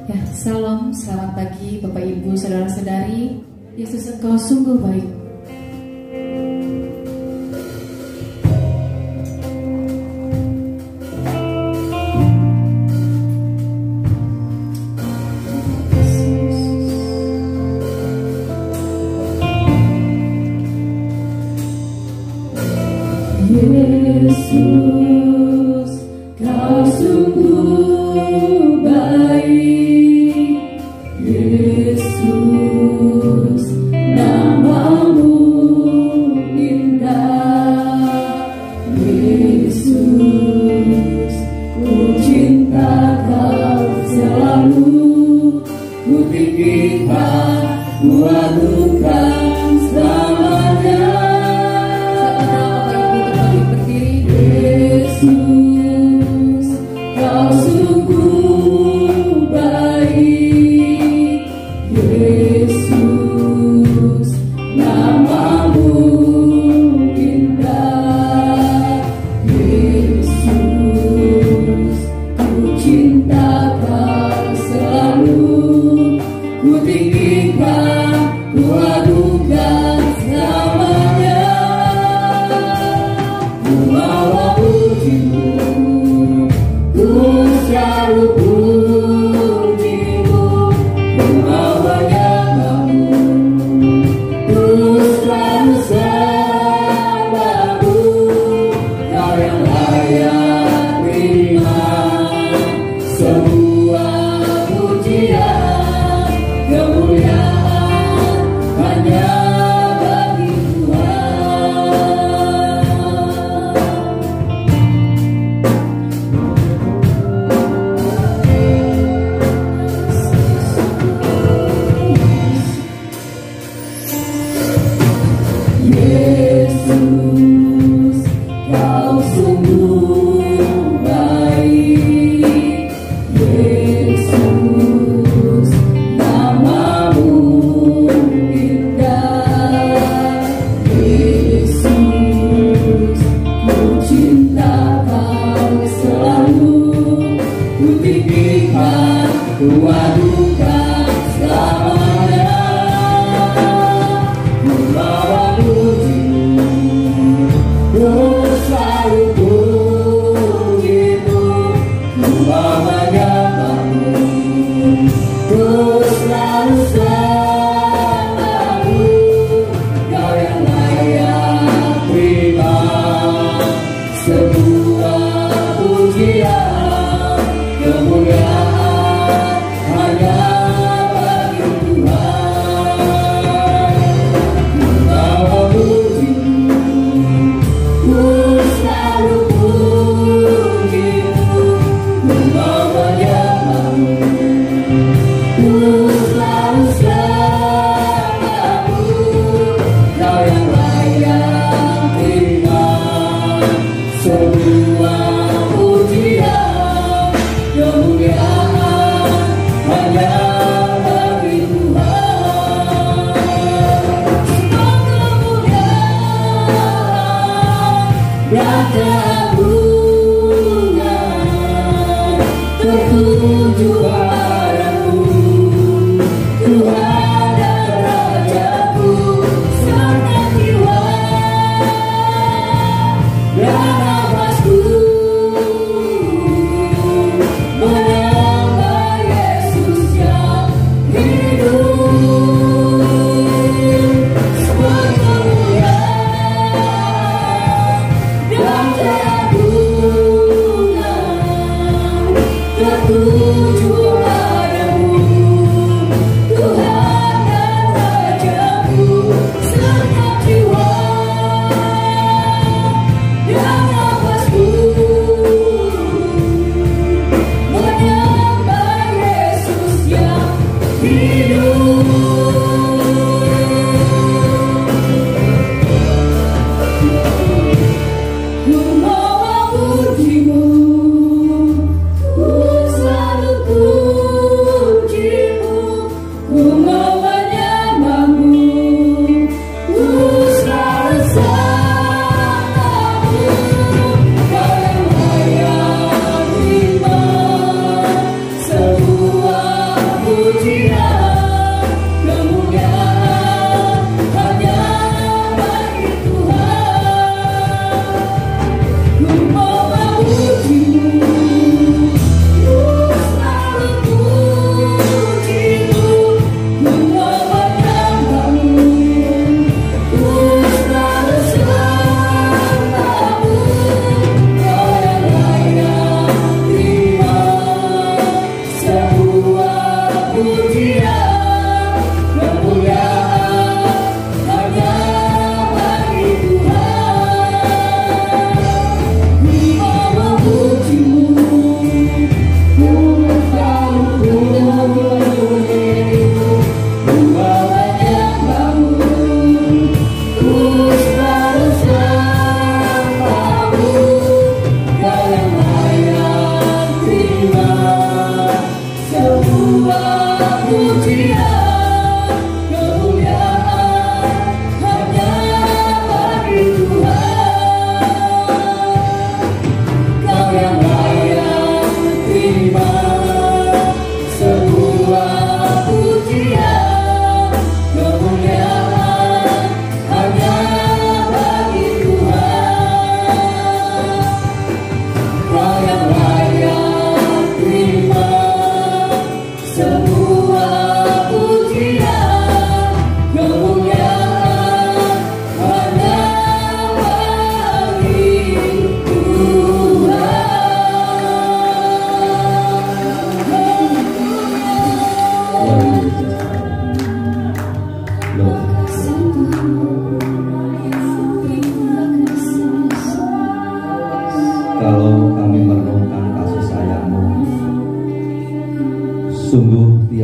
Ya, salam, selamat pagi Bapak Ibu, Saudara-saudari. Yesus Engkau sungguh baik. Yesus, Kau sungguh baik. Yesus, namamu indah. Yesus, ku cinta Kau selalu. Ku tinggikan, ku adukan selamanya. Yesus, Kau sungguh baik.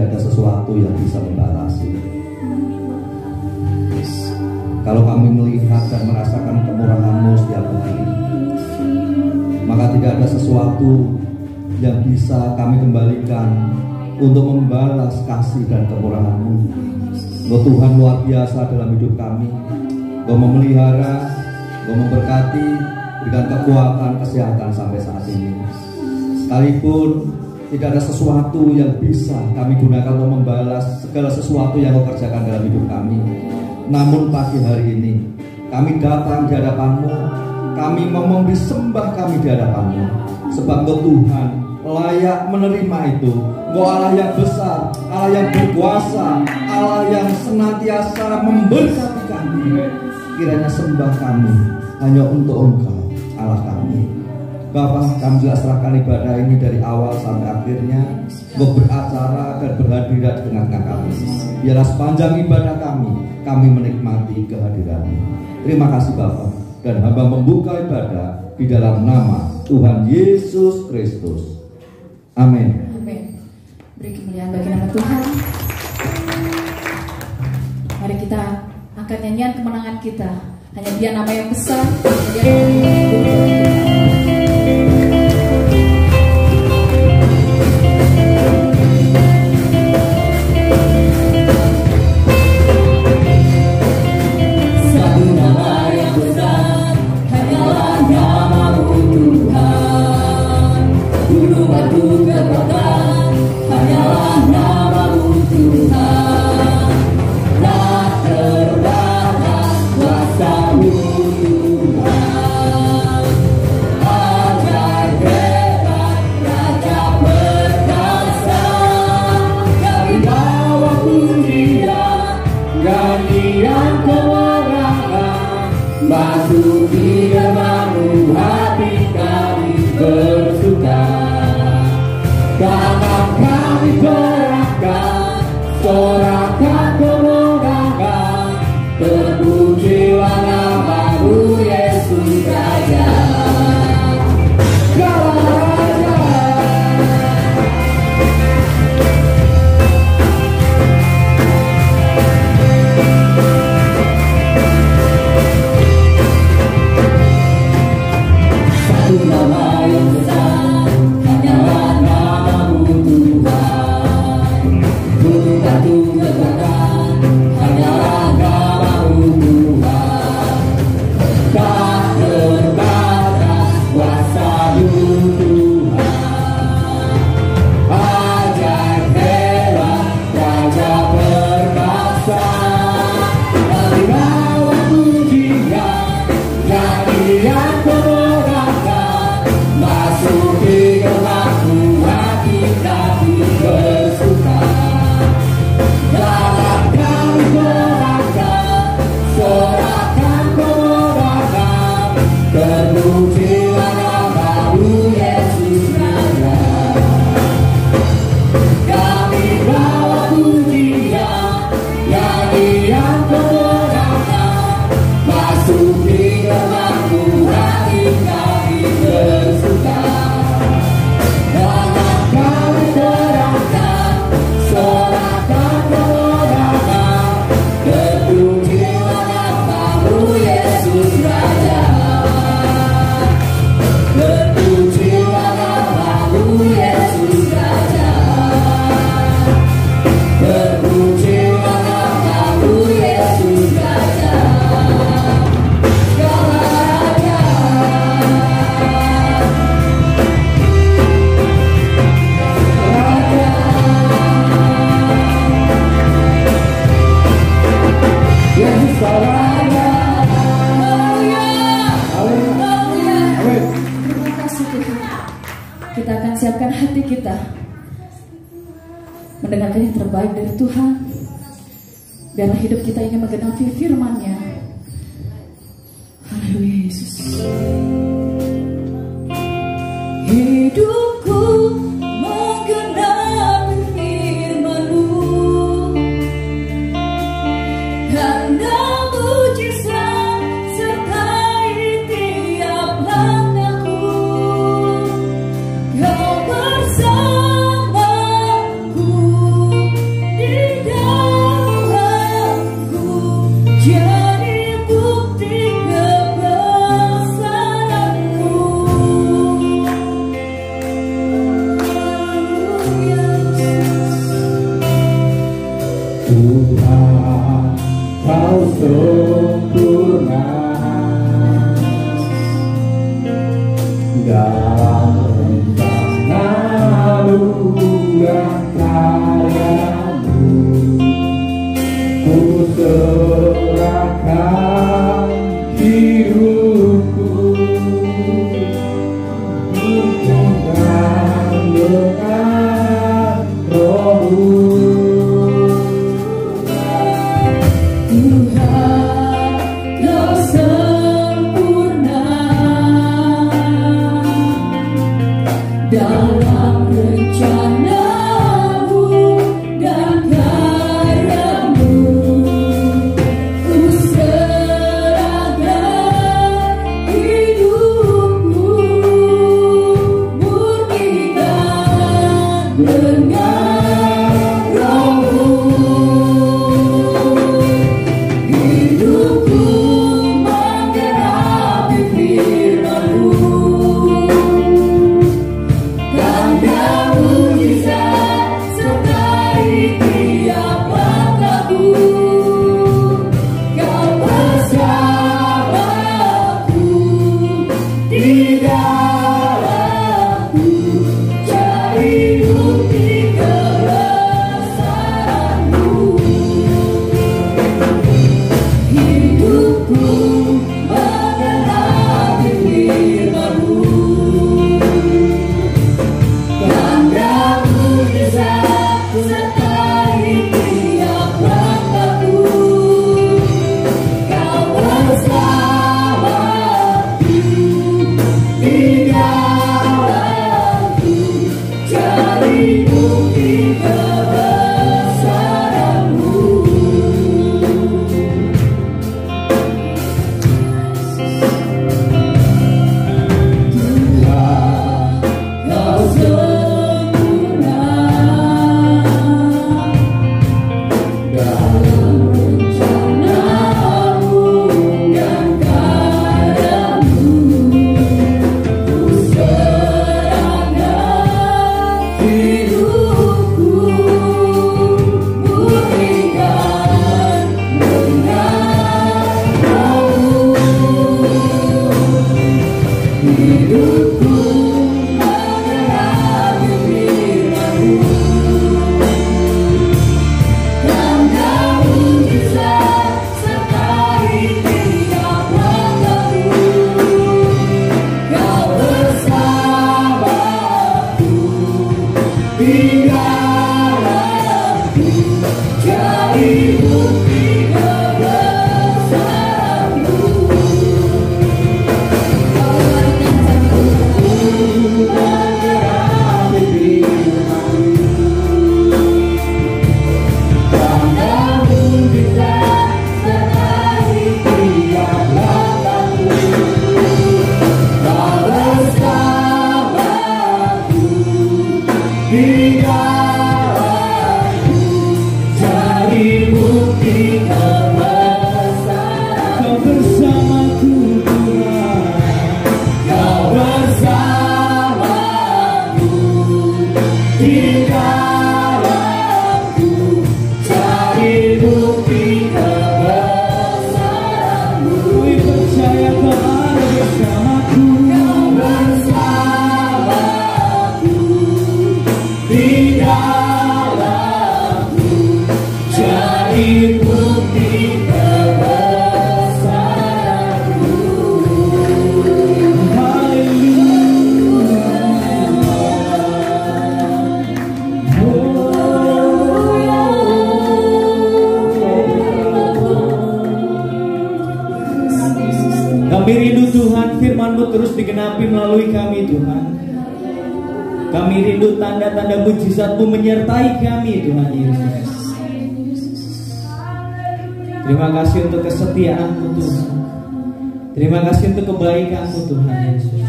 tidak ada sesuatu yang bisa membalasi. Kalau kami melihat dan merasakan kemurahan-Mu setiap hari, maka tidak ada sesuatu yang bisa kami kembalikan untuk membalas kasih dan kemurahan-Mu. Engkau Tuhan luar biasa dalam hidup kami. Engkau memelihara, Engkau memberkati, berikan kekuatan, kesehatan sampai saat ini. Sekalipun tidak ada sesuatu yang bisa kami gunakan untuk membalas segala sesuatu yang Kau kerjakan dalam hidup kami, namun pagi hari ini kami datang di hadapan-Mu, kami mau memberi sembah kami di hadapan-Mu, sebab Engkau Tuhan layak menerima itu. Engkau Allah yang besar, Allah yang berkuasa, Allah yang senantiasa memberkati kami. Kiranya sembah kami hanya untuk Engkau, Allah kami. Bapak, kami juga serahkan ibadah ini dari awal sampai akhirnya. Engkau beracara dan berhadirat di tengah-tengah kami. Biarlah sepanjang ibadah kami menikmati kehadiran-Mu. Terima kasih Bapak, dan hamba membuka ibadah di dalam nama Tuhan Yesus Kristus. Amin. Amin. Beri kemuliaan bagi nama Tuhan. Mari kita angkat nyanyian kemenangan kita. Hanya Dia nama yang besar, hanya Dia nama yang hidup. Masuki gerbang-Mu, hati kami bersuka, tangan kami gerakkan, sorakan kemenangan, terpujilah nama-Mu Yesus Raja. Nama yang besar, hanyalah nama-Mu Tuhan. Gunung batu letakkan, hanyalah nama-Mu Tuhan. Tak terbatas kuasa-Mu Tuhan. Ajaib hebat, Raja perkasa. Kami bawa pujian, nyanyian kemenangan. Masuki gerbang-Mu, hati kami bersuka, dalam kami gerakkan, sorakan kemenangan, terpujilah nama-Mu Yesus Raja. Kami bawa pujian, nyanyian kemenangan. Masuki gerbang-Mu, hati kami bersuka, dalam kami gerakkan, sorakan kemenangan, terpujilah nama-Mu Yesus Raja. Terpujilah nama-Mu Yesus Raja. Terpujilah nama-Mu Yesus Raja. Terima kasih Tuhan. Kita akan siapkan hati kita mendengarkan yang terbaik dari Tuhan. Biarlah hidup kita ini menggenapi firman-Nya. Haleluya Yesus. Hidupku menggenapi firman-Mu, karena mujizat sertai tiap langkahku. Kau bersamaku dalam rencana-Mu dan karya-Mu. Ku serahkan hidupku untuk dengan Roh-Mu. Tuhan, Kau sempurna dalam rencana-Mu dan karya-Mu. Ku serahkan hidupku murnikan dengan Roh-Mu. Hidupku menggenapi firman-Mu, tanda mujizat sertai tiap langkahku. Kau bersamaku di dalamku, cari bukti kebesaran-Mu. Hidupku menggenapi firman-Mu, tanda mujizat sertai tiap langkahku. Kau bersamaku di dalamku, cari bukti kebesaran-Mu. Kau sempurna dalam rencana-Mu dan karya-Mu. Ku serahkan hidupku murnikan dengan Roh-Mu. Hidupku menggenapi firman-Mu, tanda mujizat sertai tiap langkahku. Kau bersamaku di dalamku, cari bukti kebesaran-Mu. Menggenapi firman-Mu, tanda mujizat sertai tiap langkahku. Kau bersamaku di dalamku, cari bukti kebesaran. Kau bersamaku Tuhan, Kau bersamaku di dalamku, cari bukti kebesaran-Mu. Ku percaya Kau ada bersamaku. Kau bersamaku di dalamku, cari bukti kebesaran-Mu. Kami rindu Tuhan, firman-Mu terus digenapi melalui kami Tuhan. Kami rindu tanda-tanda mujizat-Mu menyertai kami Tuhan Yesus. Terima kasih untuk kesetiaan-Mu Tuhan. Terima kasih untuk kebaikan-Mu Tuhan Yesus.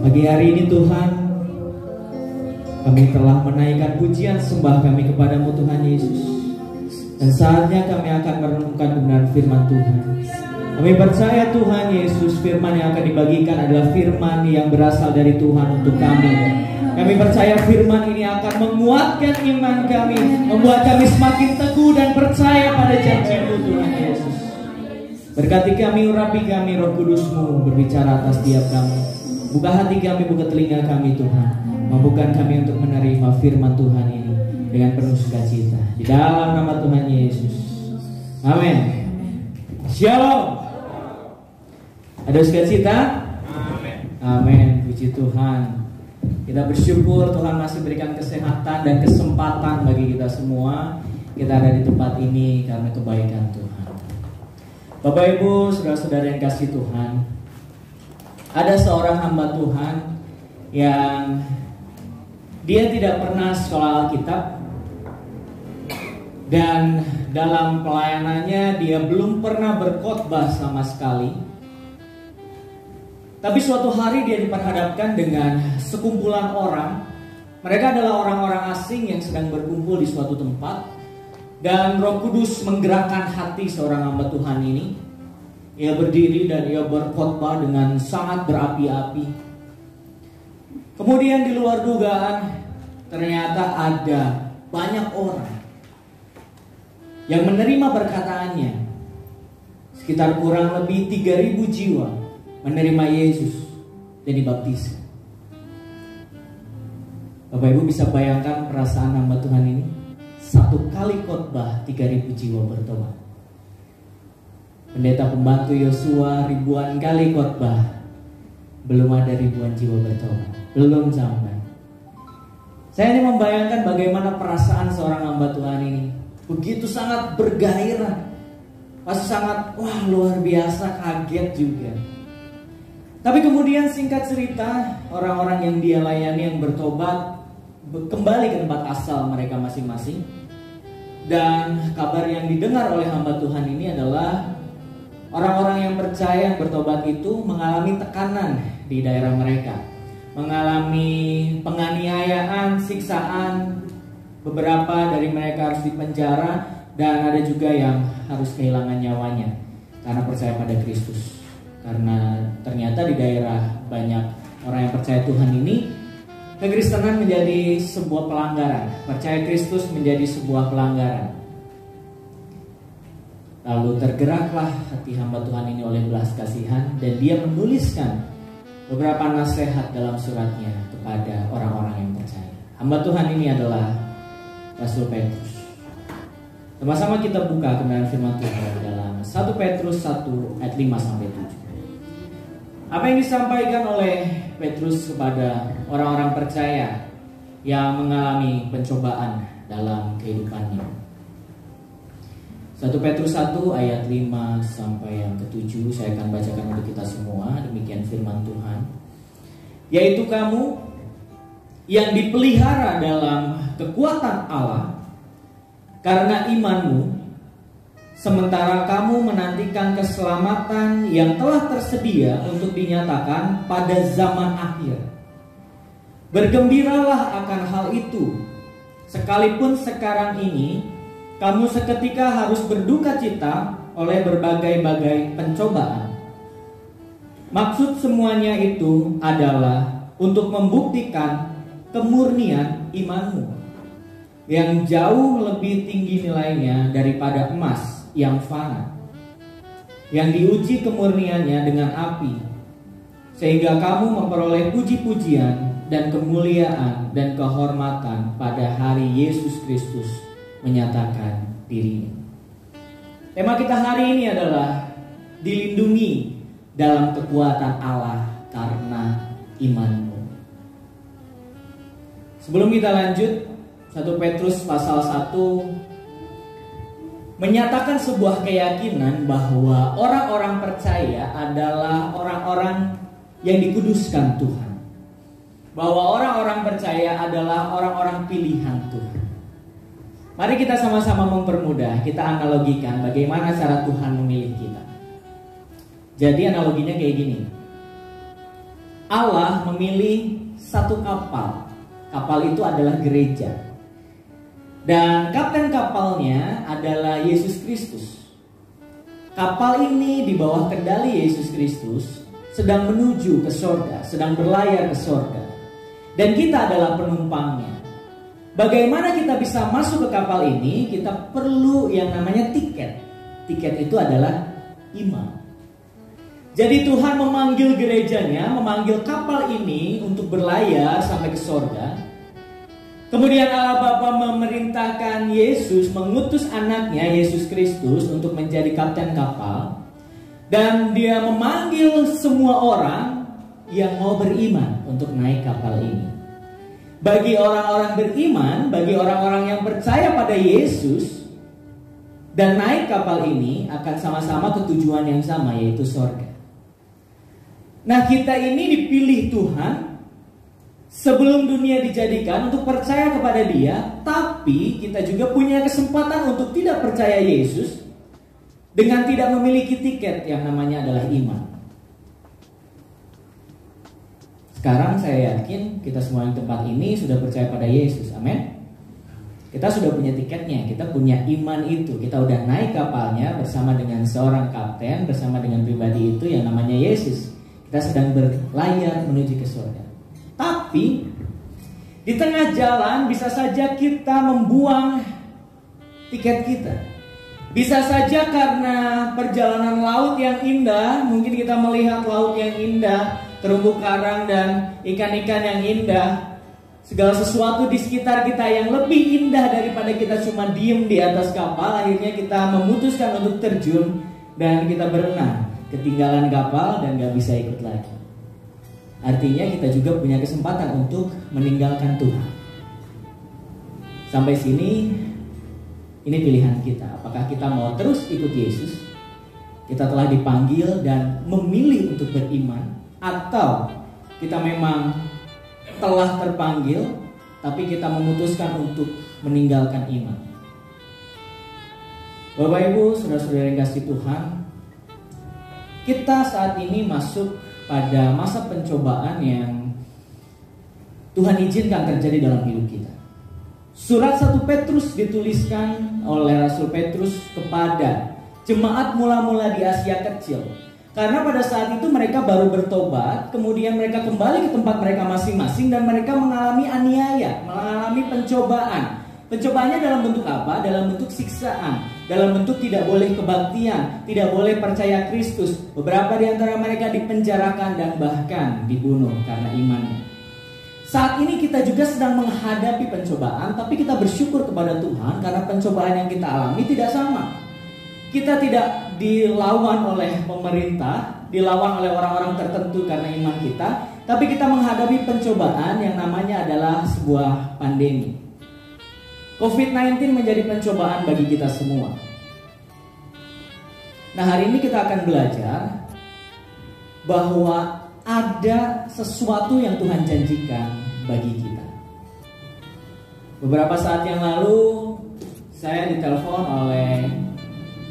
Pagi hari ini Tuhan, kami telah menaikkan pujian sembah kami kepadamu Tuhan Yesus. Dan saatnya kami akan merenungkan kebenaran firman Tuhan. Kami percaya Tuhan Yesus, firman yang akan dibagikan adalah firman yang berasal dari Tuhan untuk kami. Kami percaya firman ini akan menguatkan iman kami, membuat kami semakin teguh dan percaya pada janji-Mu Tuhan Yesus. Berkati kami, urapi kami, Roh Kudus-Mu berbicara atas tiap kami. Buka hati kami, buka telinga kami Tuhan. Mampukan kami untuk menerima firman Tuhan ini dengan penuh sukacita. Di dalam nama Tuhan Yesus. Amin. Shalom. Ada sukacita? Amin. Puji Tuhan. Kita bersyukur Tuhan masih berikan kesehatan dan kesempatan bagi kita semua. Kita ada di tempat ini karena kebaikan Tuhan. Bapak Ibu, saudara-saudara yang kasih Tuhan, ada seorang hamba Tuhan yang dia tidak pernah sekolah Alkitab, dan dalam pelayanannya dia belum pernah berkhotbah sama sekali. Tapi suatu hari dia diperhadapkan dengan sekumpulan orang. Mereka adalah orang-orang asing yang sedang berkumpul di suatu tempat. Dan Roh Kudus menggerakkan hati seorang hamba Tuhan ini. Ia berdiri dan ia berkhotbah dengan sangat berapi-api. Kemudian di luar dugaan, ternyata ada banyak orang yang menerima perkataannya. Sekitar kurang lebih 3.000 jiwa menerima Yesus dan dibaptis. Bapak Ibu bisa bayangkan perasaan hamba Tuhan ini? Satu kali khotbah 3.000 jiwa bertobat. Pendeta pembantu Yosua ribuan kali khotbah, belum ada ribuan jiwa bertobat, belum sampai. Saya ini membayangkan bagaimana perasaan seorang hamba Tuhan ini. Begitu sangat bergairah, pasti sangat wah luar biasa, kaget juga. Tapi kemudian singkat cerita, orang-orang yang dia layani yang bertobat kembali ke tempat asal mereka masing-masing. Dan kabar yang didengar oleh hamba Tuhan ini adalah orang-orang yang percaya yang bertobat itu mengalami tekanan di daerah mereka, mengalami penganiayaan, siksaan. Beberapa dari mereka harus dipenjara, dan ada juga yang harus kehilangan nyawanya karena percaya pada Kristus. Karena ternyata di daerah banyak orang yang percaya Tuhan ini, kekristenan menjadi sebuah pelanggaran, percaya Kristus menjadi sebuah pelanggaran. Lalu tergeraklah hati hamba Tuhan ini oleh belas kasihan, dan dia menuliskan beberapa nasihat dalam suratnya kepada orang-orang yang percaya. Hamba Tuhan ini adalah Rasul Petrus. Sama-sama kita buka kebenaran firman Tuhan dalam 1 Petrus 1 ayat 5-7. Apa yang disampaikan oleh Petrus kepada orang-orang percaya yang mengalami pencobaan dalam kehidupannya. 1 Petrus 1 ayat 5 sampai yang ke-7 saya akan bacakan untuk kita semua. Demikian firman Tuhan. Yaitu kamu yang dipelihara dalam kekuatan Allah karena imanmu, sementara kamu menantikan keselamatan yang telah tersedia untuk dinyatakan pada zaman akhir. Bergembiralah akan hal itu, sekalipun sekarang ini kamu seketika harus berduka cita oleh berbagai-bagai pencobaan. Maksud semuanya itu adalah untuk membuktikan kemurnian imanmu, yang jauh lebih tinggi nilainya daripada emas yang fana, yang diuji kemurniannya dengan api, sehingga kamu memperoleh puji-pujian dan kemuliaan dan kehormatan pada hari Yesus Kristus menyatakan dirinya. Tema kita hari ini adalah dilindungi dalam kekuatan Allah karena imanmu. Sebelum kita lanjut, 1 Petrus pasal 1 menyatakan sebuah keyakinan bahwa orang-orang percaya adalah orang-orang yang dikuduskan Tuhan. Bahwa orang-orang percaya adalah orang-orang pilihan Tuhan. Mari kita sama-sama mempermudah, kita analogikan bagaimana cara Tuhan memilih kita. Jadi analoginya kayak gini. Allah memilih satu kapal. Kapal itu adalah gereja. Dan kapten kapalnya adalah Yesus Kristus. Kapal ini di bawah kendali Yesus Kristus sedang menuju ke sorga, sedang berlayar ke sorga. Dan kita adalah penumpangnya. Bagaimana kita bisa masuk ke kapal ini? Kita perlu yang namanya tiket. Tiket itu adalah iman. Jadi Tuhan memanggil gerejanya, memanggil kapal ini untuk berlayar sampai ke sorga. Kemudian Allah Bapa memerintahkan Yesus, mengutus anaknya Yesus Kristus untuk menjadi kapten kapal. Dan dia memanggil semua orang yang mau beriman untuk naik kapal ini. Bagi orang-orang beriman, bagi orang-orang yang percaya pada Yesus dan naik kapal ini akan sama-sama ke tujuan yang sama, yaitu sorga. Nah, kita ini dipilih Tuhan sebelum dunia dijadikan untuk percaya kepada Dia, tapi kita juga punya kesempatan untuk tidak percaya Yesus dengan tidak memiliki tiket yang namanya adalah iman. Sekarang saya yakin kita semua di tempat ini sudah percaya pada Yesus, amin. Kita sudah punya tiketnya, kita punya iman itu. Kita udah naik kapalnya bersama dengan seorang kapten, bersama dengan pribadi itu yang namanya Yesus. Kita sedang berlayar menuju ke surga. Tapi di tengah jalan bisa saja kita membuang tiket kita. Bisa saja karena perjalanan laut yang indah, mungkin kita melihat laut yang indah, terumbu karang dan ikan-ikan yang indah, segala sesuatu di sekitar kita yang lebih indah daripada kita cuma diem di atas kapal. Akhirnya kita memutuskan untuk terjun dan kita berenang, ketinggalan kapal dan gak bisa ikut lagi. Artinya kita juga punya kesempatan untuk meninggalkan Tuhan. Sampai sini, ini pilihan kita. Apakah kita mau terus ikut Yesus? Kita telah dipanggil dan memilih untuk beriman, atau kita memang telah terpanggil tapi kita memutuskan untuk meninggalkan iman. Bapak Ibu, saudara-saudara yang kasih Tuhan, kita saat ini masuk pada masa pencobaan yang Tuhan izinkan terjadi dalam hidup kita. Surat 1 Petrus dituliskan oleh Rasul Petrus kepada jemaat mula-mula di Asia Kecil. Karena pada saat itu mereka baru bertobat, kemudian mereka kembali ke tempat mereka masing-masing dan mereka mengalami aniaya, mengalami pencobaan. Pencobaannya dalam bentuk apa? Dalam bentuk siksaan, dalam bentuk tidak boleh kebaktian, tidak boleh percaya Kristus. Beberapa di antara mereka dipenjarakan dan bahkan dibunuh karena imannya. Saat ini kita juga sedang menghadapi pencobaan, tapi kita bersyukur kepada Tuhan karena pencobaan yang kita alami tidak sama. Kita tidak dilawan oleh pemerintah, dilawan oleh orang-orang tertentu karena iman kita, tapi kita menghadapi pencobaan yang namanya adalah sebuah pandemi. COVID-19 menjadi pencobaan bagi kita semua. Nah, hari ini kita akan belajar bahwa ada sesuatu yang Tuhan janjikan bagi kita. Beberapa saat yang lalu saya ditelepon oleh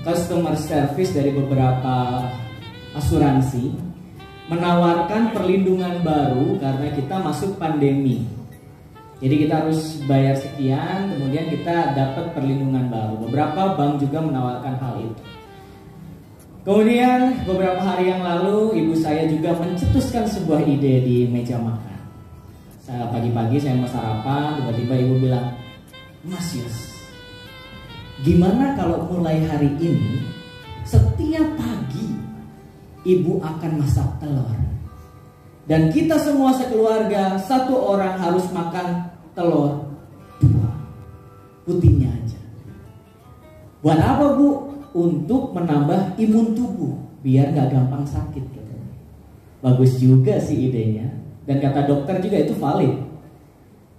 customer service dari beberapa asuransi menawarkan perlindungan baru karena kita masuk pandemi. Jadi kita harus bayar sekian, kemudian kita dapat perlindungan baru. Beberapa bank juga menawarkan hal itu. Kemudian beberapa hari yang lalu ibu saya juga mencetuskan sebuah ide di meja makan. Pagi-pagi saya mau sarapan, tiba-tiba ibu bilang, "Mas Yos, gimana kalau mulai hari ini setiap pagi ibu akan masak telur? Dan kita semua sekeluarga, satu orang harus makan telur 2, putihnya aja. Buat apa Bu? Untuk menambah imun tubuh, biar gak gampang sakit gitu." Bagus juga sih idenya. Dan kata dokter juga itu valid,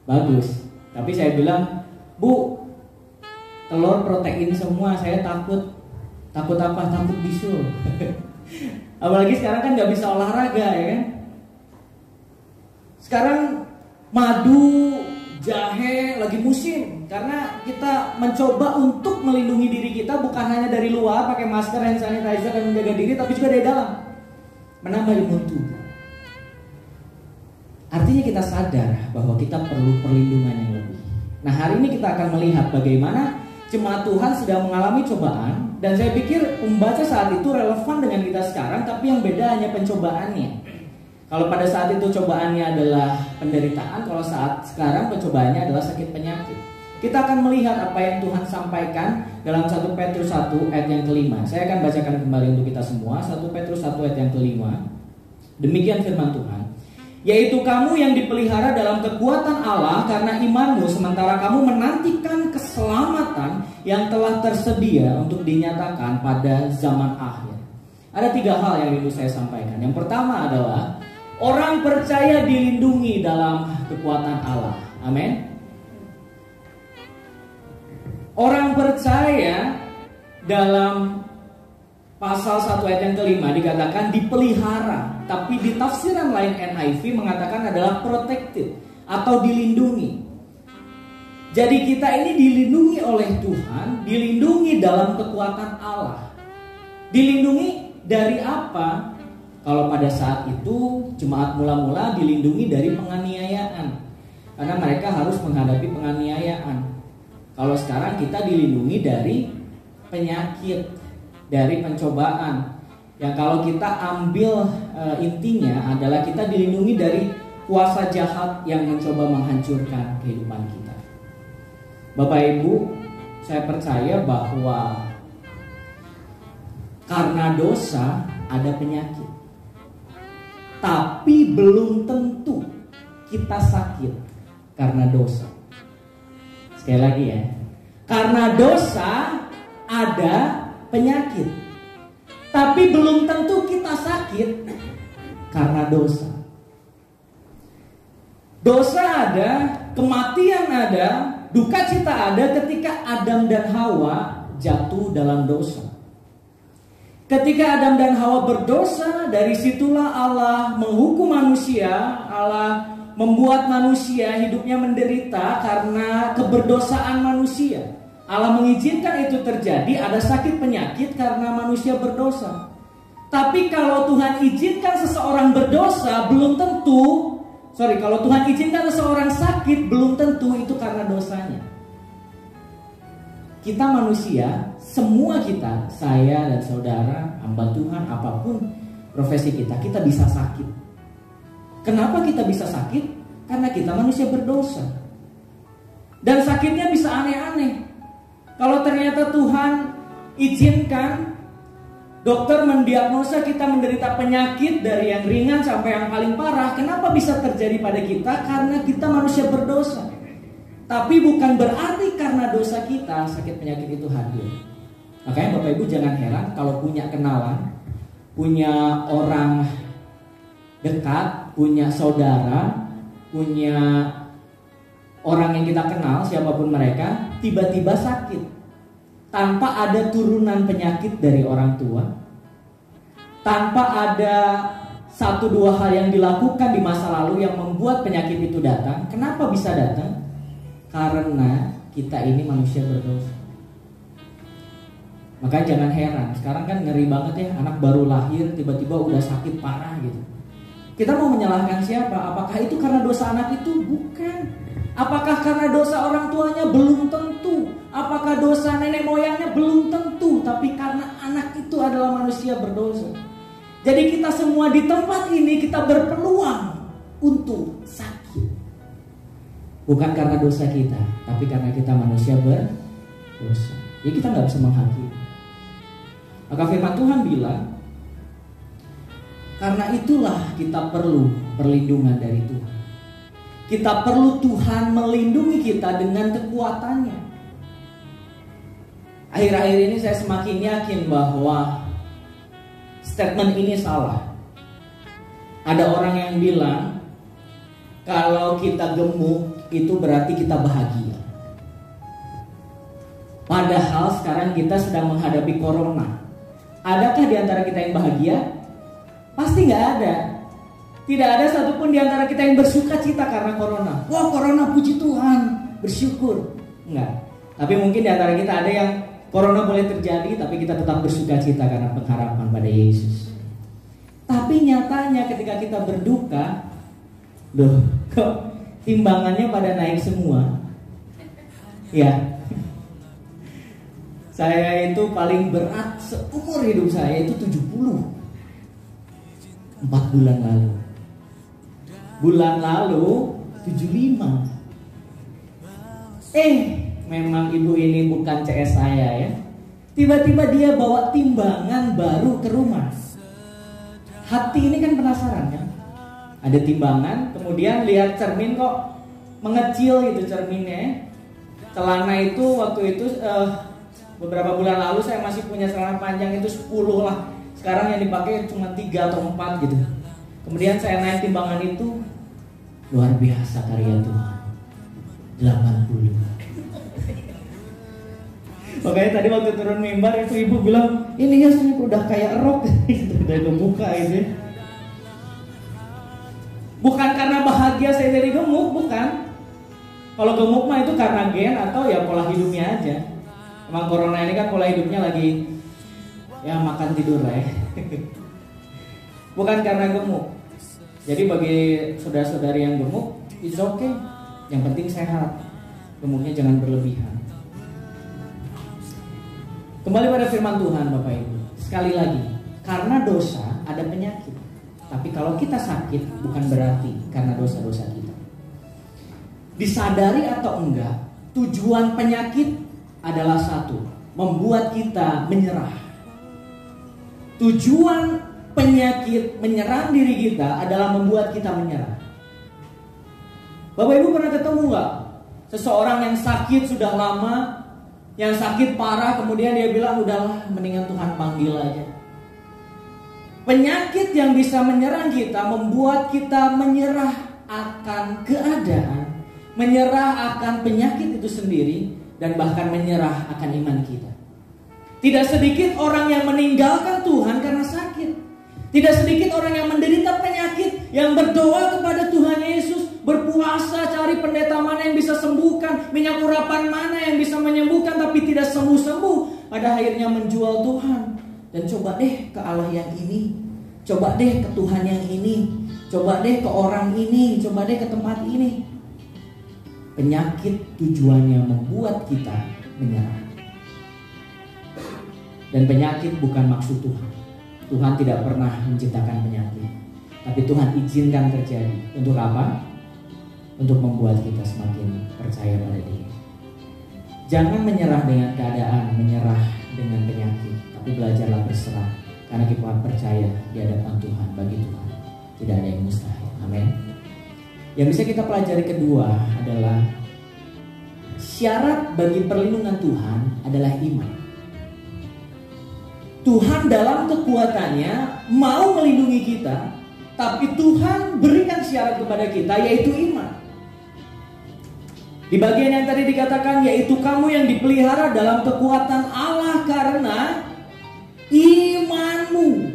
bagus. Tapi saya bilang, "Bu, telur protein semua, saya takut apa? Takut bisul." Apalagi sekarang kan gak bisa olahraga ya kan. Sekarang madu, jahe lagi musim karena kita mencoba untuk melindungi diri kita bukan hanya dari luar pakai masker, hand sanitizer dan menjaga diri, tapi juga dari dalam, menambah imun tubuh. Artinya kita sadar bahwa kita perlu perlindungan yang lebih. Nah, hari ini kita akan melihat bagaimana jemaat Tuhan sedang mengalami cobaan, dan saya pikir pembaca saat itu relevan dengan kita sekarang, tapi yang beda hanya pencobaannya. Kalau pada saat itu cobaannya adalah penderitaan, kalau saat sekarang pencobaannya adalah sakit penyakit. Kita akan melihat apa yang Tuhan sampaikan dalam 1 Petrus 1 ayat yang kelima. Saya akan bacakan kembali untuk kita semua. 1 Petrus 1 ayat yang kelima. Demikian firman Tuhan. Yaitu kamu yang dipelihara dalam kekuatan Allah karena imanmu, sementara kamu menantikan keselamatan yang telah tersedia untuk dinyatakan pada zaman akhir. Ada 3 hal yang ingin saya sampaikan. Yang pertama adalah orang percaya dilindungi dalam kekuatan Allah. Amin. Orang percaya dalam pasal 1 ayat yang kelima dikatakan dipelihara, tapi di tafsiran lain NIV mengatakan adalah protected atau dilindungi. Jadi kita ini dilindungi oleh Tuhan, dilindungi dalam kekuatan Allah. Dilindungi dari apa? Kalau pada saat itu jemaat mula-mula dilindungi dari penganiayaan, karena mereka harus menghadapi penganiayaan. Kalau sekarang kita dilindungi dari penyakit, dari pencobaan. Yang kalau kita ambil intinya adalah kita dilindungi dari kuasa jahat yang mencoba menghancurkan kehidupan kita. Bapak Ibu, saya percaya bahwa karena dosa ada penyakit. Tapi belum tentu kita sakit karena dosa. Sekali lagi ya. Karena dosa ada penyakit, tapi belum tentu kita sakit karena dosa. Dosa ada, kematian ada, duka cita ada ketika Adam dan Hawa jatuh dalam dosa. Ketika Adam dan Hawa berdosa, dari situlah Allah menghukum manusia. Allah membuat manusia hidupnya menderita karena keberdosaan manusia. Allah mengizinkan itu terjadi, ada sakit penyakit karena manusia berdosa. Tapi kalau Tuhan izinkan seseorang berdosa, belum tentu, kalau Tuhan izinkan seseorang sakit, belum tentu itu karena dosanya. Kita manusia, semua kita, saya dan saudara, hamba Tuhan, apapun profesi kita bisa sakit. Kenapa kita bisa sakit? Karena kita manusia berdosa. Dan sakitnya bisa aneh-aneh. Kalau ternyata Tuhan izinkan dokter mendiagnosa kita menderita penyakit dari yang ringan sampai yang paling parah, kenapa bisa terjadi pada kita? Karena kita manusia berdosa. Tapi bukan berarti karena dosa kita sakit penyakit itu hadir. Makanya Bapak Ibu jangan heran kalau punya kenalan, punya orang dekat, punya saudara, punya orang yang kita kenal, siapapun mereka, tiba-tiba sakit tanpa ada turunan penyakit dari orang tua, tanpa ada 1-2 hal yang dilakukan di masa lalu yang membuat penyakit itu datang. Kenapa bisa datang? Karena kita ini manusia berdosa. Makanya jangan heran, sekarang kan ngeri banget ya, anak baru lahir tiba-tiba udah sakit parah gitu. Kita mau menyalahkan siapa? Apakah itu karena dosa anak itu? Bukan. Apakah karena dosa orang tuanya? Belum tentu. Apakah dosa nenek moyangnya? Belum tentu. Tapi karena anak itu adalah manusia berdosa. Jadi kita semua di tempat ini kita berpeluang untuk sakit. Bukan karena dosa kita, tapi karena kita manusia berdosa. Jadi kita gak bisa menghakimi. Maka firman Tuhan bilang, karena itulah kita perlu perlindungan dari Tuhan. Kita perlu Tuhan melindungi kita dengan kekuatannya. Akhir-akhir ini saya semakin yakin bahwa statement ini salah. Ada orang yang bilang kalau kita gemuk itu berarti kita bahagia. Padahal sekarang kita sedang menghadapi corona. Adakah di antara kita yang bahagia? Pasti nggak ada. Tidak ada satupun di antara kita yang bersuka cita karena corona. Wah, corona, puji Tuhan, bersyukur. Enggak. Tapi mungkin di antara kita ada yang corona boleh terjadi, tapi kita tetap bersuka cita karena pengharapan pada Yesus. Tapi nyatanya ketika kita berduka, loh, kok timbangannya pada naik semua? Ya. Saya itu paling berat seumur hidup saya itu 70. 4 bulan lalu. Bulan lalu 75. memang ibu ini bukan CS saya ya. Tiba-tiba dia bawa timbangan baru ke rumah. Hati ini kan penasaran kan. Ada timbangan, kemudian lihat cermin kok mengecil gitu cerminnya. Celana itu waktu itu beberapa bulan lalu saya masih punya celana panjang itu 10 lah. Sekarang yang dipakai cuma 3 atau 4 gitu. Kemudian saya naik timbangan itu, luar biasa karya Tuhan. 80. Makanya tadi waktu turun mimbar itu ibu bilang, ini ya udah kayak rok dari muka itu. Bukan karena bahagia saya jadi gemuk, bukan. Kalau gemuk mah itu karena gen atau ya pola hidupnya aja. Emang corona ini kan pola hidupnya lagi ya makan tidur lah ya. Bukan karena gemuk. Jadi bagi saudara-saudari yang gemuk, it's okay. Yang penting sehat. Gemuknya jangan berlebihan. Kembali pada firman Tuhan Bapak Ibu. Sekali lagi, karena dosa ada penyakit. Tapi kalau kita sakit bukan berarti karena dosa-dosa kita. Disadari atau enggak, tujuan penyakit adalah satu, membuat kita menyerah. Tujuan penyakit menyerang diri kita adalah membuat kita menyerah. Bapak Ibu pernah ketemu enggak seseorang yang sakit sudah lama, yang sakit parah, kemudian dia bilang udahlah mendingan Tuhan panggil aja. Penyakit yang bisa menyerang kita membuat kita menyerah akan keadaan, menyerah akan penyakit itu sendiri, dan bahkan menyerah akan iman kita. Tidak sedikit orang yang meninggalkan Tuhan karena sakit. Tidak sedikit orang yang menderita penyakit, yang berdoa kepada Tuhan Yesus, berpuasa cari pendeta mana yang bisa sembuhkan, minyak urapan mana yang bisa menyembuhkan, tapi tidak sembuh-sembuh. Pada akhirnya menjual Tuhan. Dan coba deh ke Allah yang ini, coba deh ke Tuhan yang ini, coba deh ke orang ini, coba deh ke tempat ini. Penyakit tujuannya membuat kita menyerah. Dan penyakit bukan maksud Tuhan. Tuhan tidak pernah menciptakan penyakit, tapi Tuhan izinkan terjadi. Untuk apa? Untuk membuat kita semakin percaya pada Dia. Jangan menyerah dengan keadaan, menyerah dengan penyakit, tapi belajarlah berserah. Karena kita percaya di hadapan Tuhan, bagi Tuhan tidak ada yang mustahil. Amin. Yang bisa kita pelajari kedua adalah syarat bagi perlindungan Tuhan adalah iman. Tuhan dalam kekuatannya mau melindungi kita, tapi Tuhan berikan syarat kepada kita, yaitu iman. Di bagian yang tadi dikatakan, yaitu kamu yang dipelihara dalam kekuatan Allah karena imanmu.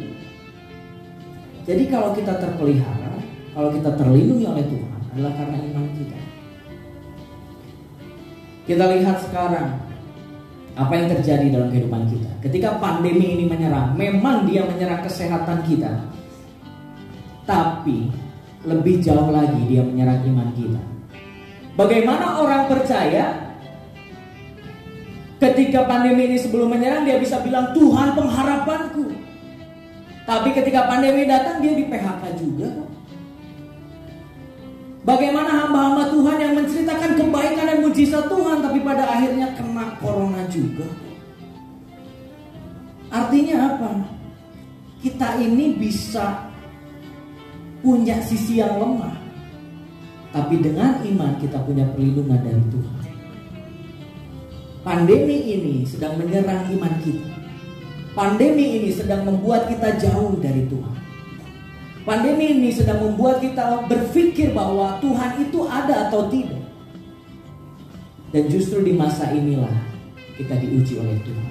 Jadi kalau kita terpelihara, kalau kita terlindungi oleh Tuhan, adalah karena iman kita. Kita lihat sekarang apa yang terjadi dalam kehidupan kita. Ketika pandemi ini menyerang, memang dia menyerang kesehatan kita, tapi lebih jauh lagi dia menyerang iman kita. Bagaimana orang percaya ketika pandemi ini sebelum menyerang dia bisa bilang Tuhan pengharapanku, tapi ketika pandemi datang dia di PHK juga. Bagaimana hamba-hamba Tuhan yang menceritakan kebaikan dan mujizat Tuhan, tapi pada akhirnya kena corona juga. Artinya apa? Kita ini bisa punya sisi yang lemah, tapi dengan iman kita punya perlindungan dari Tuhan. Pandemi ini sedang menyerang iman kita. Pandemi ini sedang membuat kita jauh dari Tuhan. Pandemi ini sedang membuat kita berpikir bahwa Tuhan itu ada atau tidak. Dan justru di masa inilah kita diuji oleh Tuhan.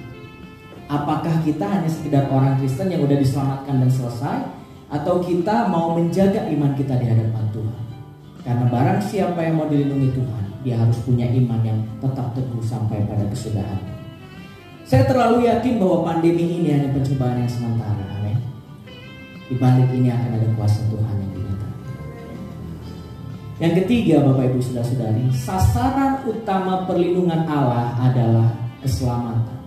Apakah kita hanya sekedar orang Kristen yang udah diselamatkan dan selesai, atau kita mau menjaga iman kita di hadapan Tuhan? Karena barang siapa yang mau dilindungi Tuhan, dia harus punya iman yang tetap teguh sampai pada kesudahan. Saya terlalu yakin bahwa pandemi ini hanya pencobaan yang sementara. Amin. Di balik ini akan ada kuasa Tuhan yang dinyatakan. Yang ketiga, Bapak Ibu Saudara-saudari, sasaran utama perlindungan Allah adalah keselamatan.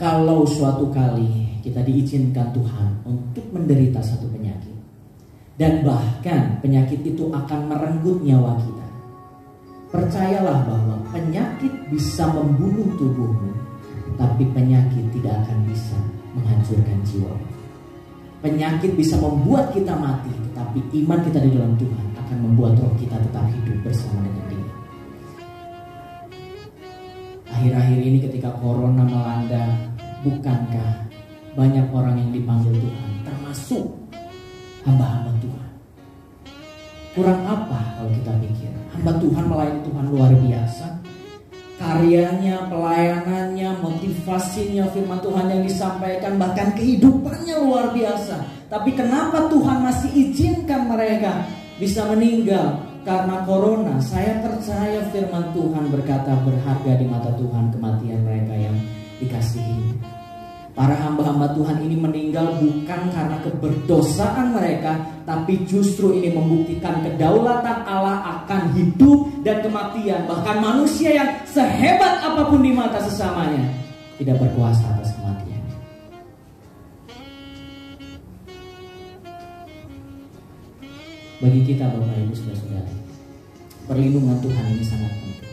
Kalau suatu kali kita diizinkan Tuhan untuk menderita satu penyakit, dan bahkan penyakit itu akan merenggut nyawa kita, Percayalah bahwa penyakit bisa membunuh tubuhmu, tapi penyakit tidak akan bisa menghancurkan jiwa. Penyakit bisa membuat kita mati, tetapi iman kita di dalam Tuhan akan membuat roh kita tetap hidup bersama dengan Dia. Akhir-akhir ini ketika corona melanda, bukankah banyak orang yang dipanggil Tuhan, termasuk hamba-hamba Tuhan? Kurang apa kalau kita pikir? Hamba Tuhan melayani Tuhan luar biasa. Karyanya, pelayanannya, motivasinya, firman Tuhan yang disampaikan, bahkan kehidupannya luar biasa. Tapi kenapa Tuhan masih izinkan mereka bisa meninggal karena corona? Saya percaya firman Tuhan berkata berharga di mata Tuhan kematian mereka yang dikasihi. Para hamba-hamba Tuhan ini meninggal bukan karena keberdosaan mereka, tapi justru ini membuktikan kedaulatan Allah akan hidup dan kematian. Bahkan manusia yang sehebat apapun di mata sesamanya tidak berkuasa atas kematian. Bagi kita Bapak Ibu Saudara, perlindungan Tuhan ini sangat penting.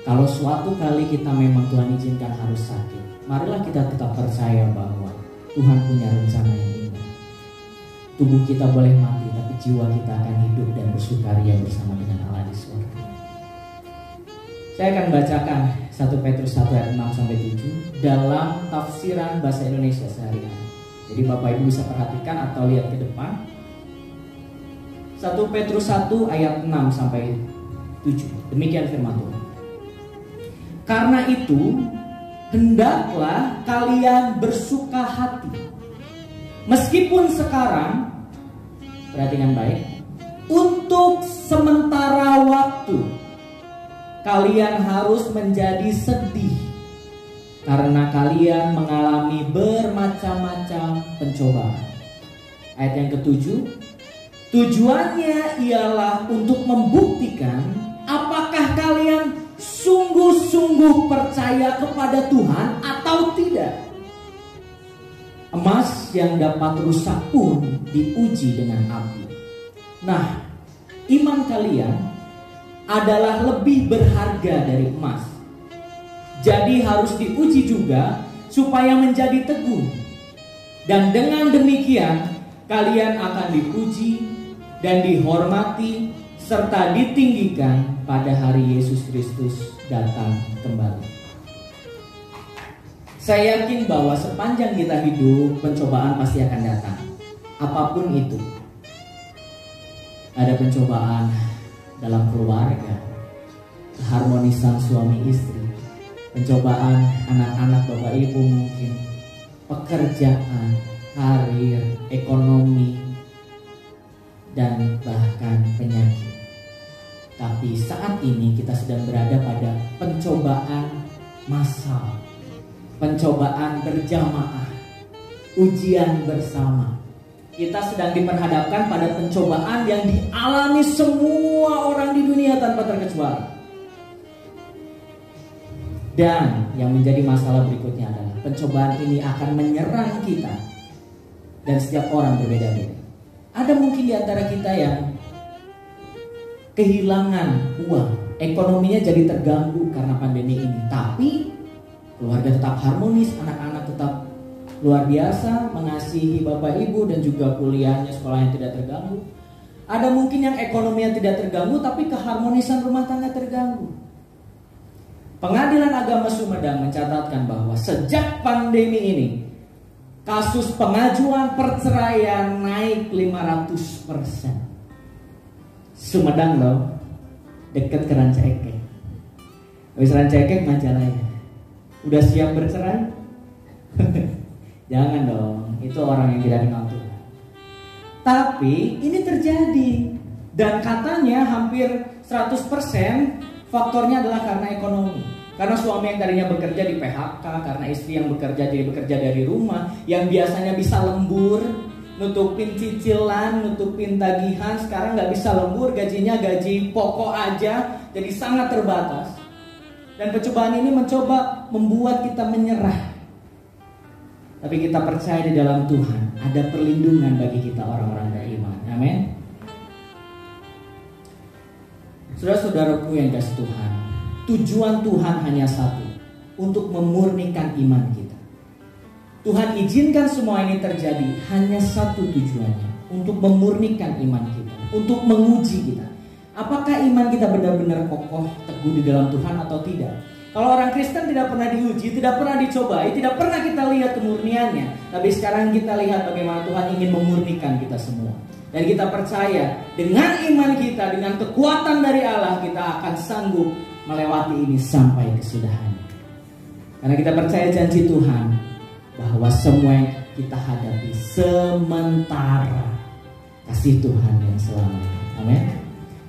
Kalau suatu kali kita memang Tuhan izinkan harus sakit, marilah kita tetap percaya bahwa Tuhan punya rencana yang indah. Tubuh kita boleh mati, tapi jiwa kita akan hidup dan bersukaria bersama dengan Allah di surga. Saya akan bacakan 1 Petrus 1 ayat 6-7 dalam tafsiran bahasa Indonesia sehari-hari. Jadi Bapak Ibu bisa perhatikan atau lihat ke depan. 1 Petrus 1 ayat 6-7. Demikian firman Tuhan. Karena itu, hendaklah kalian bersuka hati. Meskipun sekarang, perhatikan baik, untuk sementara waktu kalian harus menjadi sedih karena kalian mengalami bermacam-macam pencobaan. Ayat yang ke-7, tujuannya ialah untuk membuktikan apakah kalian sungguh-sungguh percaya kepada Tuhan atau tidak. Emas yang dapat rusak pun diuji dengan api. Nah, iman kalian adalah lebih berharga dari emas. Jadi harus diuji juga supaya menjadi teguh. Dan dengan demikian kalian akan dipuji dan dihormati serta ditinggikan pada hari Yesus Kristus datang kembali. Saya yakin bahwa sepanjang kita hidup, pencobaan pasti akan datang. Apapun itu. Ada pencobaan dalam keluarga, keharmonisan suami istri, pencobaan anak-anak Bapak Ibu mungkin, pekerjaan, karir, ekonomi, dan bahkan penyakit. Tapi saat ini kita sedang berada pada pencobaan massal, pencobaan berjamaah, ujian bersama. Kita sedang diperhadapkan pada pencobaan yang dialami semua orang di dunia tanpa terkecuali. Dan yang menjadi masalah berikutnya adalah pencobaan ini akan menyerang kita. Dan setiap orang berbeda-beda. Ada mungkin di antara kita yang kehilangan uang, ekonominya jadi terganggu karena pandemi ini. Tapi keluarga tetap harmonis, anak-anak tetap luar biasa mengasihi Bapak Ibu dan juga kuliahnya, sekolahnya tidak terganggu. Ada mungkin yang ekonominya tidak terganggu tapi keharmonisan rumah tangga terganggu. Pengadilan Agama Sumedang mencatatkan bahwa sejak pandemi ini kasus pengajuan perceraian naik 500%. Sumedang loh, dekat ke Ranca Ekek. Habis Ranca Ekek Majalaya. Udah siap bercerai? Jangan dong, itu orang yang tidak kenal Tuhan. Tapi ini terjadi. Dan katanya hampir 100% faktornya adalah karena ekonomi. Karena suami yang tadinya bekerja di PHK, karena istri yang bekerja jadi bekerja dari rumah, yang biasanya bisa lembur, nutupin cicilan, nutupin tagihan, sekarang nggak bisa lembur, gajinya gaji pokok aja, jadi sangat terbatas. Dan pencobaan ini mencoba membuat kita menyerah. Tapi kita percaya di dalam Tuhan ada perlindungan bagi kita orang-orang beriman. Amin. Saudara-saudaraku yang kasih Tuhan, tujuan Tuhan hanya satu, untuk memurnikan iman kita. Tuhan izinkan semua ini terjadi hanya satu tujuannya, untuk memurnikan iman kita, untuk menguji kita. Apakah iman kita benar-benar kokoh, teguh di dalam Tuhan atau tidak? Kalau orang Kristen tidak pernah diuji, tidak pernah dicobai, tidak pernah kita lihat kemurniannya. Tapi sekarang kita lihat bagaimana Tuhan ingin memurnikan kita semua. Dan kita percaya dengan iman kita, dengan kekuatan dari Allah, kita akan sanggup melewati ini sampai kesudahannya. Karena kita percaya janji Tuhan bahwa semua yang kita hadapi sementara, kasih Tuhan yang selamanya. Amin.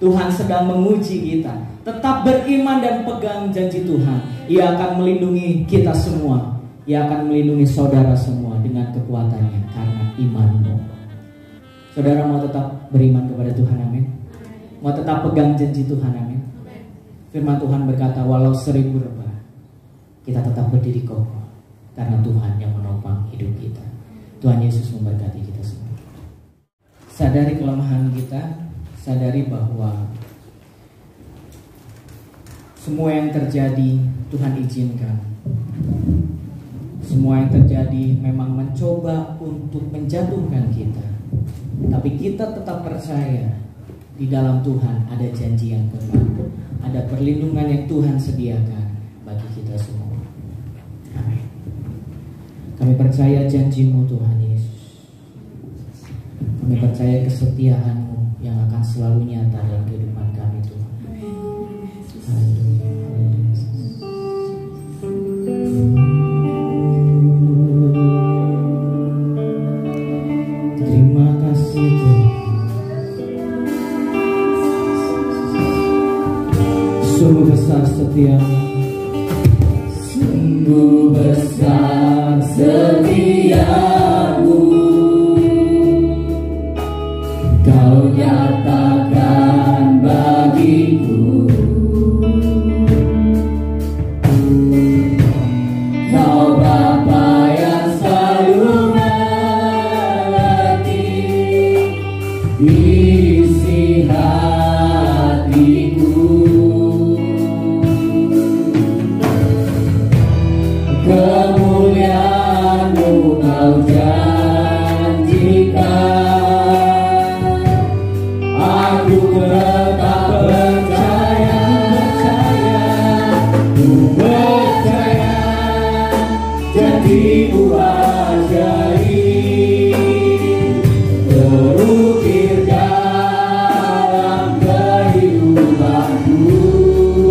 Tuhan sedang menguji kita. Tetap beriman dan pegang janji Tuhan. Ia akan melindungi kita semua. Ia akan melindungi saudara semua dengan kekuatannya karena imanmu. Saudara mau tetap beriman kepada Tuhan, amin. Mau tetap pegang janji Tuhan, amin. Firman Tuhan berkata, walau 1000 rebah, kita tetap berdiri kokoh karena Tuhan yang menopang hidup kita. Tuhan Yesus memberkati kita semua. Sadari kelemahan kita, sadari bahwa semua yang terjadi Tuhan izinkan. Semua yang terjadi memang mencoba untuk menjatuhkan kita. Tapi kita tetap percaya di dalam Tuhan ada janji yang kekal. Ada perlindungan yang Tuhan sediakan bagi kita semua. Amin. Kami percaya janji-Mu Tuhan Yesus. Kami percaya kesetiaan-Mu yang akan selalu nyata dalam kehidupan kami Tuhan. Haleluya. Terima kasih Tuhan. Sungguh besar setiamu. Sungguh besar setiamu. Kau nyatakan bagiku. Kau Bapa yang selalu mengerti isi hatiku. Kemuliaan-Mu Kau janjikan. Aku tetap percaya, ku percaya janji-Mu ajaib terukir dalam kehidupanku.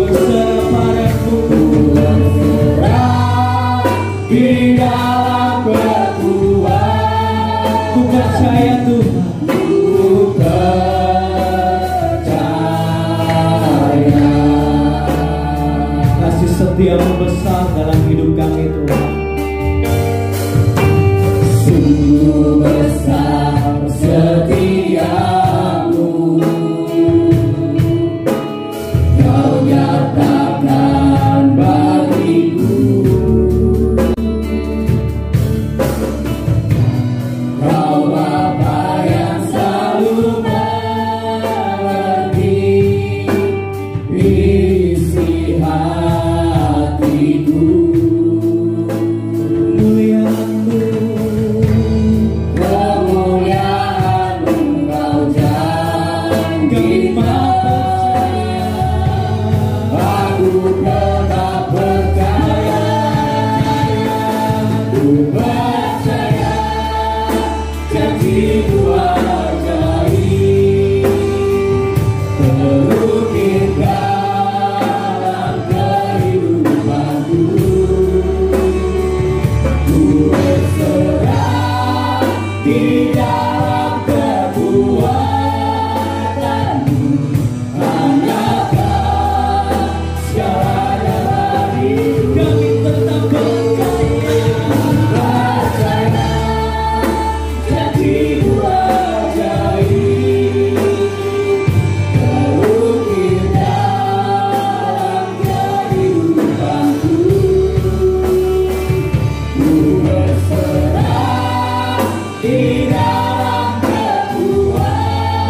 Berserah padamu, berserah di dalam kekuatan. Ku percaya Tuhan, ku percaya. Kasih setia-Mu besar dalam hidup kami Tuhan. Sungguh besar setiamu. Kau nyatakan bagiku. Kau Bapa yang selalu mengerti isi hatiku. Kemuliaan-Mu Kau janjikan. Aku tetap percaya, ku percaya janji-Mu ajaib terukir dalam kehidupanku. Ku berserah di dalam kekuatan-Mu. Hanyakan segala dalam hidup. Kami tetap percaya janji-Mu ajaib terukir dalam kehidupanku. Ku berserah di dalam kekuatan.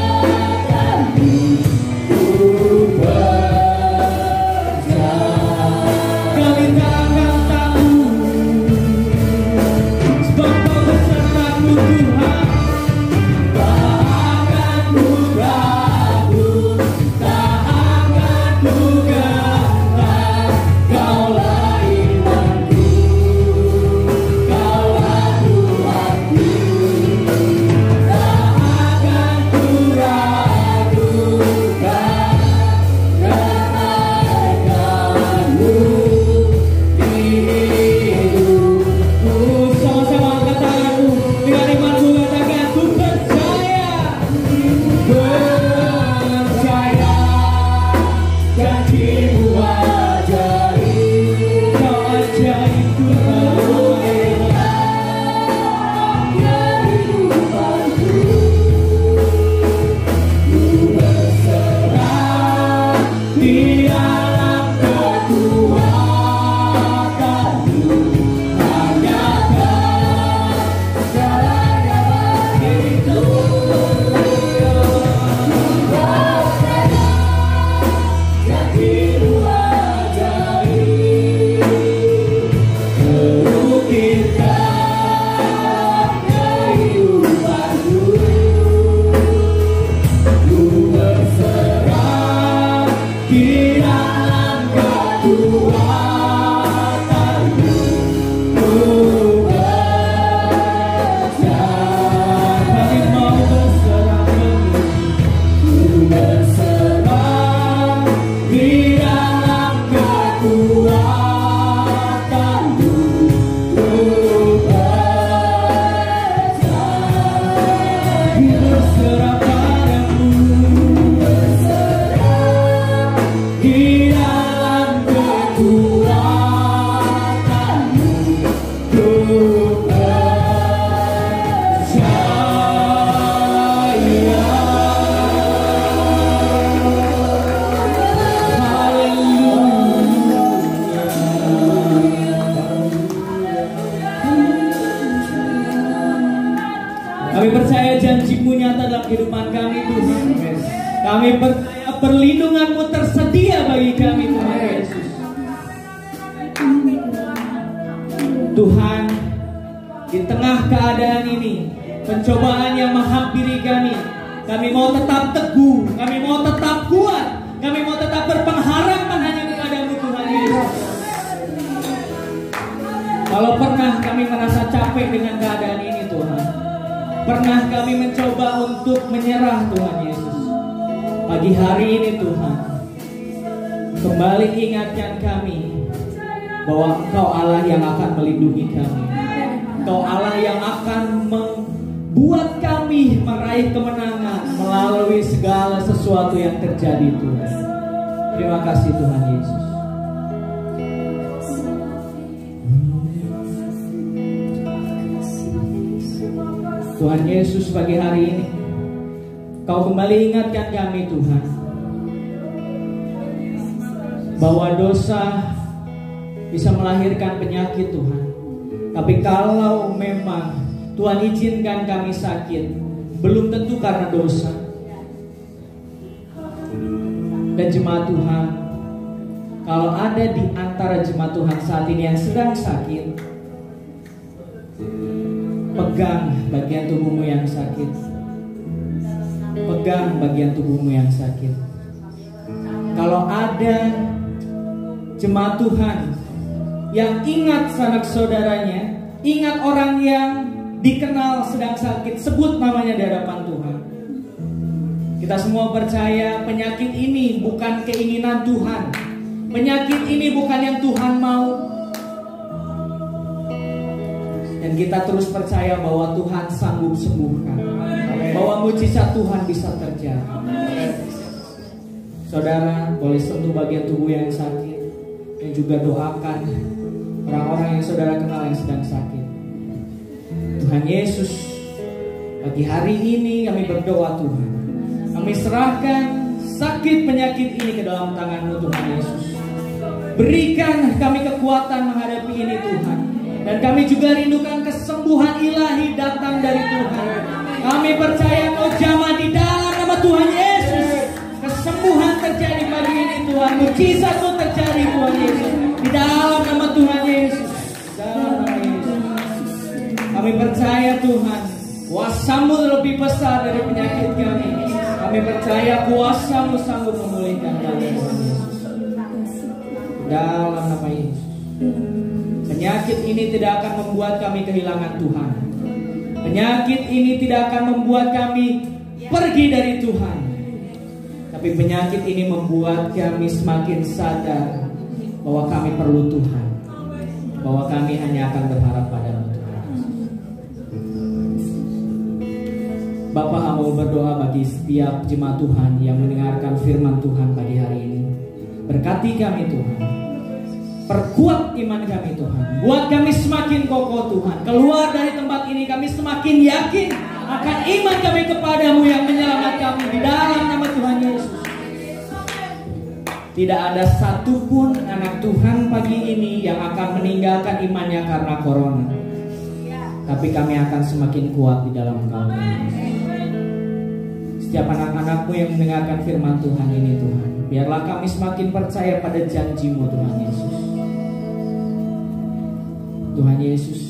janji-Mu nyata dalam kehidupan kami Tuhan. Kami percaya perlindungan-Mu tersedia bagi kami Tuhan Yesus. Tuhan, di tengah keadaan ini, pencobaan yang menghampiri kami mau tetap teguh, kami mau tetap kuat, kami mau tetap berpengharapan hanya kepada-Mu Tuhan Yesus. Kalau pernah kami merasa capek dengan keadaan ini Tuhan, pernah kami mencoba untuk menyerah Tuhan Yesus, pagi hari ini Tuhan, kembali ingatkan kami bahwa Engkau Allah yang akan melindungi kami. Engkau Allah yang akan membuat kami meraih kemenangan melalui segala sesuatu yang terjadi Tuhan. Terima kasih Tuhan Yesus. Tuhan Yesus, pagi hari ini Kau kembali ingatkan kami Tuhan, bahwa dosa bisa melahirkan penyakit Tuhan. Tapi kalau memang Tuhan izinkan kami sakit, belum tentu karena dosa. Dan jemaat Tuhan, kalau ada di antara jemaat Tuhan saat ini yang sedang sakit, pegang bagian tubuhmu yang sakit. Pegang bagian tubuhmu yang sakit. Kalau ada jemaat Tuhan yang ingat sanak saudaranya, ingat orang yang dikenal sedang sakit, sebut namanya di hadapan Tuhan. Kita semua percaya penyakit ini bukan keinginan Tuhan. Penyakit ini bukan yang Tuhan mau. Dan kita terus percaya bahwa Tuhan sanggup sembuhkan, bahwa mujizat Tuhan bisa terjadi. Saudara boleh sentuh bagian tubuh yang sakit, dan juga doakan orang-orang yang saudara kenal yang sedang sakit. Tuhan Yesus, pagi hari ini kami berdoa Tuhan, kami serahkan sakit penyakit ini ke dalam tangan-Mu Tuhan Yesus. Berikan kami kekuatan menghadapi ini Tuhan. Dan kami juga rindukan kesembuhan ilahi datang dari Tuhan. Kami percaya Engkau jamah di dalam nama Tuhan Yesus. Kesembuhan terjadi pagi ini Tuhan. Mujizat-Mu terjadi Tuhan Yesus. Di dalam nama Tuhan Yesus. Dalam nama Yesus. Kami percaya Tuhan, kuasa-Mu lebih besar dari penyakit kami. Kami percaya kuasa-Mu sanggup memulihkan kami Tuhan Yesus. Dalam nama Yesus. Penyakit ini tidak akan membuat kami kehilangan Tuhan. Penyakit ini tidak akan membuat kami pergi dari Tuhan. Tapi penyakit ini membuat kami semakin sadar bahwa kami perlu Tuhan, bahwa kami hanya akan berharap pada-Mu Tuhan. Bapak mau berdoa bagi setiap jemaat Tuhan yang mendengarkan firman Tuhan pagi hari ini. Berkati kami Tuhan, perkuat iman kami Tuhan, buat kami semakin kokoh Tuhan. Keluar dari tempat ini kami semakin yakin akan iman kami kepada-Mu yang menyelamatkan kami di dalam nama Tuhan Yesus. Tidak ada satupun anak Tuhan pagi ini yang akan meninggalkan imannya karena corona. Tapi kami akan semakin kuat di dalam Engkau. Setiap anak-anak-Mu yang mendengarkan firman Tuhan ini Tuhan, biarlah kami semakin percaya pada janji-Mu Tuhan Yesus. Tuhan Yesus,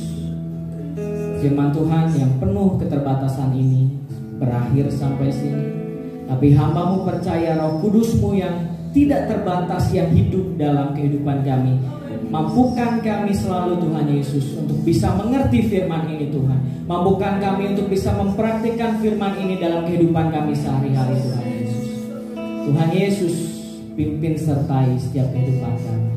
firman Tuhan yang penuh keterbatasan ini berakhir sampai sini. Tapi hamba-Mu percaya Roh Kudus-Mu yang tidak terbatas yang hidup dalam kehidupan kami, mampukan kami selalu Tuhan Yesus untuk bisa mengerti firman ini Tuhan. Mampukan kami untuk bisa mempraktikkan firman ini dalam kehidupan kami sehari-hari Tuhan Yesus. Tuhan Yesus, pimpin sertai setiap kehidupan kami.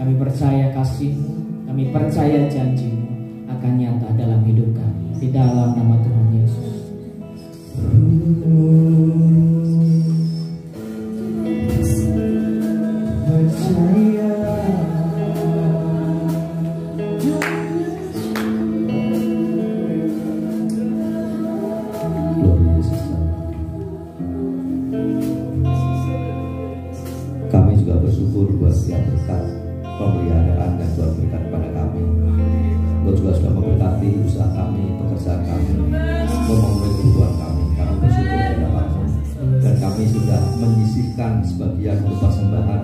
Kami percaya kasih-Mu, kami percaya janji-Mu akan nyata dalam hidup kami. Di dalam nama Tuhan Yesus. Percaya. Kami juga bersyukur buat setiap berkat pemeliharaan dan Tuhan berikan kepada kami. Engkau juga sudah memberkati usaha kami, pekerjaan kami. Engkau menyisihkan sebagian untuk persembahan,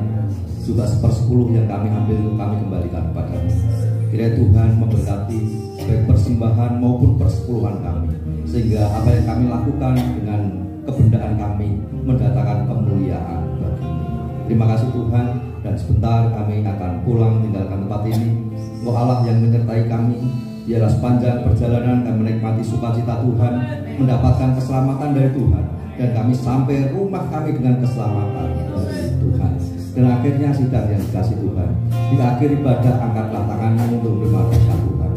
juga 1/10 yang kami ambil itu kami kembalikan kepadamu. Kiranya Tuhan memberkati baik persembahan maupun persepuluhan kami, sehingga apa yang kami lakukan dengan kebendaan kami mendatangkan kemuliaan bagimu. Terima kasih Tuhan, dan sebentar kami akan pulang meninggalkan tempat ini. Engkau Allah yang menyertai kami, biarlah sepanjang perjalanan kami menikmati sukacita Tuhan, mendapatkan keselamatan dari Tuhan, dan kami sampai rumah kami dengan keselamatan dari Tuhan. Dan akhirnya sidang yang dikasih Tuhan, di akhir ibadah angkatlah tanganmu untuk menerima berkat Tuhan.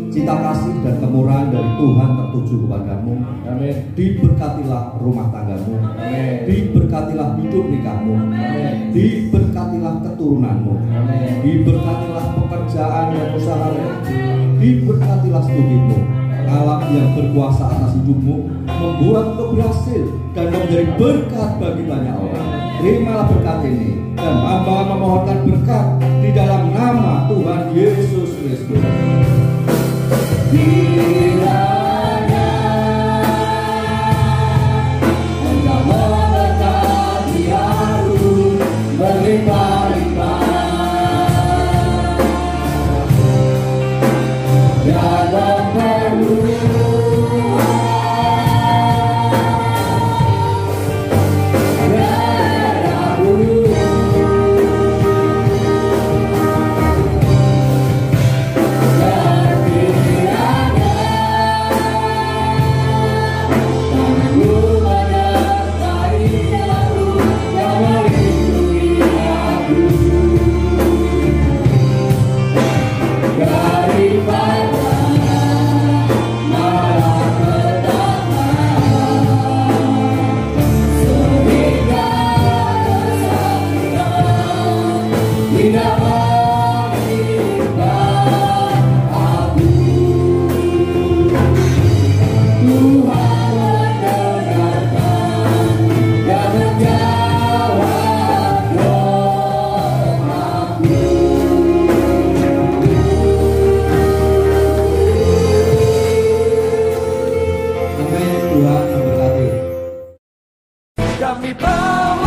Cita kasih dan kemurahan dari Tuhan tertuju kepadamu. Amin. Diberkatilah rumah tanggamu. Amin. Diberkatilah hidup nikahmu. Amin. Diberkatilah keturunanmu. Amin. Diberkatilah pekerjaan dan usahamu. Diberkatilah studimu. Allah yang berkuasa atas hidupmu membuat kau berhasil dan menjadi berkat bagi banyak orang. Terimalah berkat ini, dan hamba memohonkan berkat di dalam nama Tuhan Yesus Kristus. Kiranya Engkau memberkati aku berlimpah-limpah dan memperluas kami bawa